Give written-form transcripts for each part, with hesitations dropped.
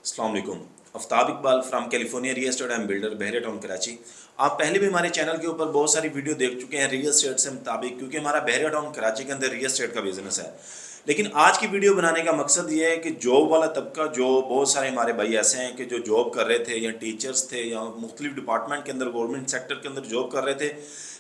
अस्सलाम वालेकुम। Aftab Iqbal from California real estate and builder Bahria town Karachi. आप पहले भी हमारे चैनल के ऊपर बहुत सारी वीडियो देख चुके हैं रियल एस्टेट से मुताबिक, क्योंकि हमारा बहरिया टाउन कराची के अंदर रियल एस्टेट का बिजनेस है। लेकिन आज की वीडियो बनाने का मकसद ये है कि जॉब वाला तबका, जो बहुत सारे हमारे भाई ऐसे हैं कि जो जॉब कर रहे थे या टीचर्स थे या मुख्तलिफ डिपार्टमेंट के अंदर गवर्नमेंट सेक्टर के अंदर जॉब कर रहे थे,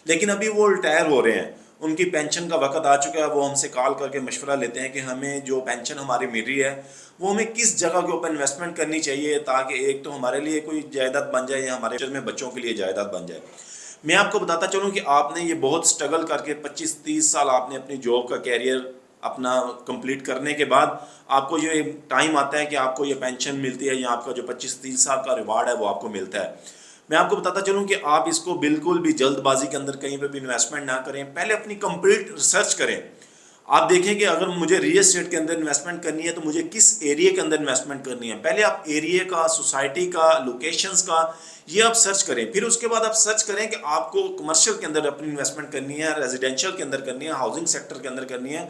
लेकिन अभी वो रिटायर हो रहे हैं, उनकी पेंशन का वक्त आ चुका है। वो हमसे कॉल करके मशवरा लेते हैं कि हमें जो पेंशन हमारी मिल रही है वो हमें किस जगह के ऊपर इन्वेस्टमेंट करनी चाहिए, ताकि एक तो हमारे लिए कोई जायदाद बन जाए या हमारे फ्यूचर में बच्चों के लिए जायदाद बन जाए। मैं आपको बताता चलूँ कि आपने ये बहुत स्ट्रगल करके 25-30 साल आपने अपनी जॉब का कैरियर अपना कंप्लीट करने के बाद आपको ये टाइम आता है कि आपको ये पेंशन मिलती है या आपका जो 25-30 साल का रिवार्ड है वो आपको मिलता है। मैं आपको बताता चलूँ कि आप इसको बिल्कुल भी जल्दबाजी के अंदर कहीं पे भी इन्वेस्टमेंट ना करें, पहले अपनी कंप्लीट रिसर्च करें। आप देखें कि अगर मुझे रियल एस्टेट के अंदर इन्वेस्टमेंट करनी है तो मुझे किस एरिया के अंदर इन्वेस्टमेंट करनी है। पहले आप एरिया का, सोसाइटी का, लोकेशंस का ये आप सर्च करें। फिर उसके बाद आप सर्च करें कि आपको कमर्शियल के अंदर अपनी इन्वेस्टमेंट करनी है, रेजिडेंशियल के अंदर करनी है, हाउसिंग सेक्टर के अंदर करनी है,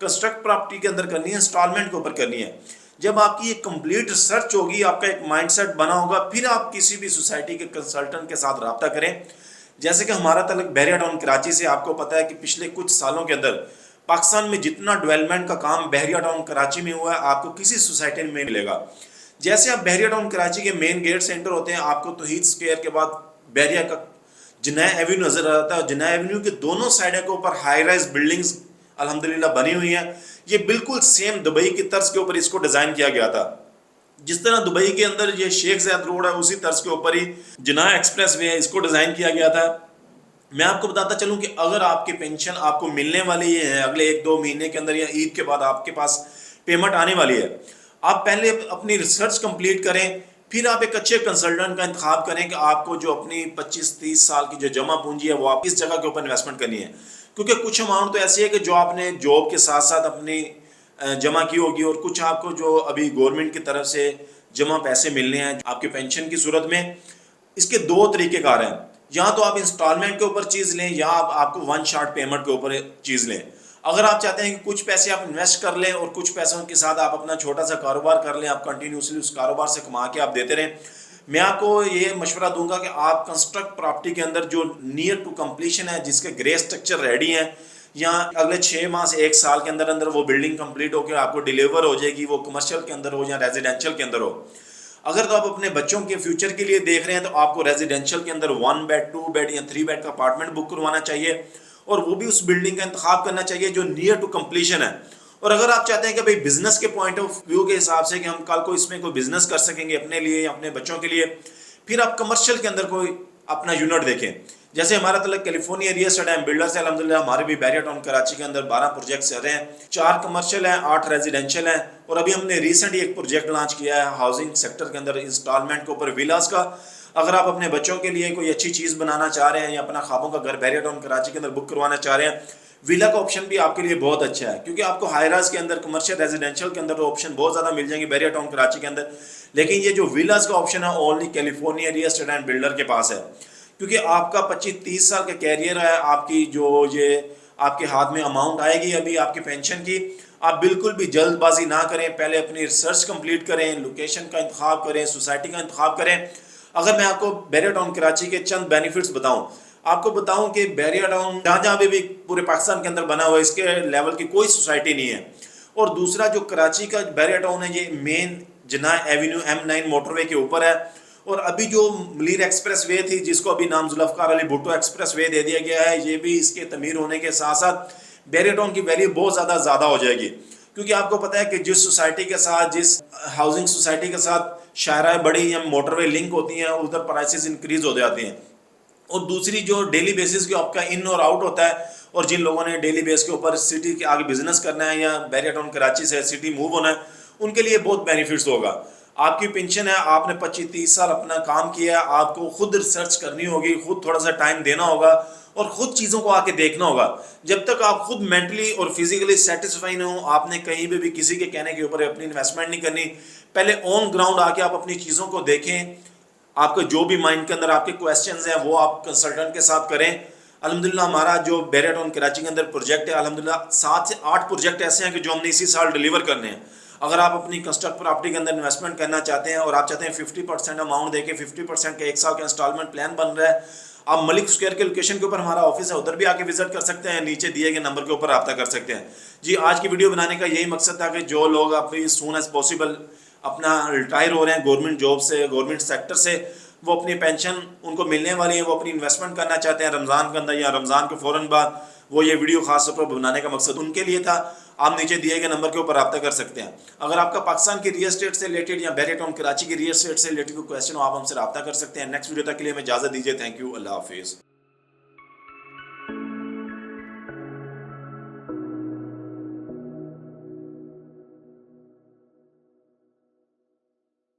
कंस्ट्रक्ट प्रॉपर्टी के अंदर करनी है, इंस्टॉलमेंट के ऊपर करनी है। जब आपकी ये कंप्लीट रिसर्च होगी, आपका एक माइंडसेट बना होगा, फिर आप किसी भी सोसाइटी के कंसल्टेंट के साथ रब्ता करें। जैसे कि हमारा तलक बहरिया टाउन कराची से, आपको पता है कि पिछले कुछ सालों के अंदर पाकिस्तान में जितना डेवलपमेंट का काम बहरिया टाउन कराची में हुआ है, आपको किसी सोसाइटी में मिलेगा। जैसे आप बहरिया टाउन कराची के मेन गेट से एंटर होते हैं, आपको तौहीद स्क्वायर के बाद बहरिया का जिनाया एवेन्यू नजर आता है। जिनाया एवेन्यू के दोनों साइड के ऊपर हाई राइज बिल्डिंग्स अल्हम्दुलिल्लाह बनी हुई है। ये बिल्कुल सेम दुबई की तर्ज के ऊपर इसको डिजाइन किया गया था। जिस तरह दुबई के अंदर ये शेख ज़ायद रोड है, उसी तर्ज के ऊपर ही जिनाया एक्सप्रेस वे है, इसको डिजाइन किया गया था। मैं आपको बताता चलूं कि अगर आपकी पेंशन आपको मिलने वाली है अगले 1-2 महीने के अंदर या ईद के बाद आपके पास पेमेंट आने वाली है, आप पहले अपनी रिसर्च कंप्लीट करें। फिर आप एक अच्छे कंसल्टेंट का इंतखाब करें कि आपको जो अपनी 25-30 साल की जो जमा पूंजी है वो आप किस जगह के ऊपर इन्वेस्टमेंट करनी है। क्योंकि कुछ अमाउंट तो ऐसी है कि जो आपने जॉब के साथ साथ अपनी जमा की होगी, और कुछ आपको जो अभी गवर्नमेंट की तरफ से जमा पैसे मिलने हैं आपके पेंशन की सूरत में। इसके दो तरीक़ेकार हैं, या तो आप इंस्टॉलमेंट के ऊपर चीज़ लें या आपको वन शॉट पेमेंट के ऊपर चीज़ लें। अगर आप चाहते हैं कि कुछ पैसे आप इन्वेस्ट कर लें और कुछ पैसों के साथ आप अपना छोटा सा कारोबार कर लें, आप कंटिन्यूसली उस कारोबार से कमा के आप देते रहें, मैं आपको ये मशवरा दूंगा कि आप कंस्ट्रक्ट प्रॉपर्टी के अंदर जो नियर टू कंप्लीशन है, जिसके ग्रे स्ट्रक्चर रेडी हैं, या अगले 6 माह से 1 साल के अंदर अंदर वो बिल्डिंग कंप्लीट होकर आपको डिलीवर हो जाएगी, वो कमर्शियल के अंदर हो या रेजिडेंशियल के अंदर हो। अगर तो आप अपने बच्चों के फ्यूचर के लिए देख रहे हैं तो आपको रेजिडेंशियल के अंदर 1 बेड, 2 बेड या 3 बेड का अपार्टमेंट बुक करवाना चाहिए, और वो भी उस बिल्डिंग का इंतखाब करना चाहिए जो नियर टू कंप्लीशन है। और अगर आप चाहते हैं कि भाई बिजनेस के पॉइंट ऑफ व्यू के हिसाब से कि हम कल को इसमें कोई बिजनेस कर सकेंगे अपने लिए या अपने बच्चों के लिए, फिर आप कमर्शियल के अंदर कोई अपना यूनिट देखें। जैसे हमारा तलक California real estate and builder से अल्हम्दुलिल्लाह हमारे भी बहरिया टाउन कराची के अंदर 12 प्रोजेक्ट चल रहे हैं, 4 कमर्शियल हैं, 8 रेजिडेंशियल हैं, और अभी हमने रिसेंटली एक प्रोजेक्ट लॉन्च किया है हाउसिंग सेक्टर के अंदर इंस्टॉलमेंट के ऊपर विलास का। अगर आप अपने बच्चों के लिए कोई अच्छी चीज़ बनाना चाह रहे हैं या अपना ख्वाबों का घर बहरिया टाउन कराची के अंदर बुक करवाना चाह रहे हैं, विला का ऑप्शन भी आपके लिए बहुत अच्छा है, क्योंकि आपको हाई राइज के अंदर, कमर्शियल रेजिडेंशियल के अंदर ऑप्शन बहुत ज़्यादा मिल जाएंगे बहरिया टाउन कराची के अंदर। लेकिन ये जो विलास का ऑप्शन है only California real estate and builder के पास है, क्योंकि आपका 25-30 साल का कैरियर है, आपकी जो ये आपके हाथ में अमाउंट आएगी अभी आपकी पेंशन की, आप बिल्कुल भी जल्दबाजी ना करें। पहले अपनी रिसर्च कंप्लीट करें, लोकेशन का इंतखाब करें, सोसाइटी का इंतखाब करें। अगर मैं आपको बहरिया टाउन कराची के चंद बेनिफिट्स बताऊं, आपको बताऊं कि बहरिया टाउन जहाँ जहाँ भी पूरे पाकिस्तान के अंदर बना हुआ है, इसके लेवल की कोई सोसाइटी नहीं है। और दूसरा, जो कराची का बहरिया टाउन है, ये मेन जिनाया एवेन्यू M9 मोटरवे के ऊपर है। और अभी जो मलीर एक्सप्रेस वे थी, जिसको अभी नाम जुल्फ़िकार अली भुट्टो एक्सप्रेस वे दे दिया गया है, ये भी इसके तमीर होने के साथ साथ बहरिया टाउन की वैल्यू बहुत ज़्यादा हो जाएगी। क्योंकि आपको पता है कि जिस सोसाइटी के साथ, जिस हाउसिंग सोसाइटी के साथ शाहराह बड़ी या मोटरवे लिंक होती हैं, उधर प्राइसेस इंक्रीज हो जाती हैं। और दूसरी, जो डेली बेसिस के आपका इन और आउट होता है, और जिन लोगों ने डेली बेस के ऊपर सिटी के आगे बिजनेस करना है या बहरिया टाउन कराची से सिटी मूव होना है, उनके लिए बहुत बेनिफिट्स होगा। आपकी पेंशन है, आपने 25-30 साल अपना काम किया है, आपको खुद रिसर्च करनी होगी, खुद थोड़ा सा टाइम देना होगा और खुद चीज़ों को आके देखना होगा। जब तक आप खुद मेंटली और फिजिकली सेटिस्फाई ना हो, आपने कहीं भी किसी के कहने के ऊपर अपनी इन्वेस्टमेंट नहीं करनी। पहले ऑन ग्राउंड आके आप अपनी चीज़ों को देखें, आपके जो भी माइंड के अंदर आपके क्वेश्चंस हैं वो आप कंसल्टेंट के साथ करें। अल्हम्दुलिल्लाह हमारा जो बहरिया टाउन कराची के अंदर प्रोजेक्ट है, अल्हम्दुलिल्लाह 7 से 8 प्रोजेक्ट ऐसे हैं कि जो हमने इसी साल डिलीवर करने हैं। अगर आप अपनी कंस्ट्रक्ट प्रॉपर्टी के अंदर इन्वेस्टमेंट करना चाहते हैं और आप चाहते हैं 50% अमाउंट देके 50% का 1 साल का इंस्टॉलमेंट प्लान बन रहा है, आप मलिक स्क्वायर के लोकेशन के ऊपर हमारा ऑफिस है, उधर भी आके विजिट कर सकते हैं, नीचे दिए गए नंबर के ऊपर रब्ता कर सकते हैं। जी, आज की वीडियो बनाने का यही मकसद था कि जो लोग अपनी सून एज पॉसिबल अपना रिटायर हो रहे हैं गवर्नमेंट जॉब से, गवर्नमेंट सेक्टर से, वो अपनी पेंशन उनको मिलने वाली है, वो अपनी इन्वेस्टमेंट करना चाहते हैं रमज़ान के अंदर या रमज़ान के फ़ौरन बाद, वो ये वीडियो खास तौर पर बनाने का मकसद उनके लिए था। आप नीचे दिए गए नंबर के ऊपर रब्ता कर सकते हैं। अगर आपका पाकिस्तान की रियल एस्टेट से रिलेटेड या बहरिया टाउन कराची की रियल एस्टेट से रिलेटेड कोई क्वेश्चन हो, आप हमसे रब्ता कर सकते हैं। नेक्स्ट वीडियो तक के लिए हमें इजाज़त दीजिए। थैंक यू, अल्लाह हाफिज़।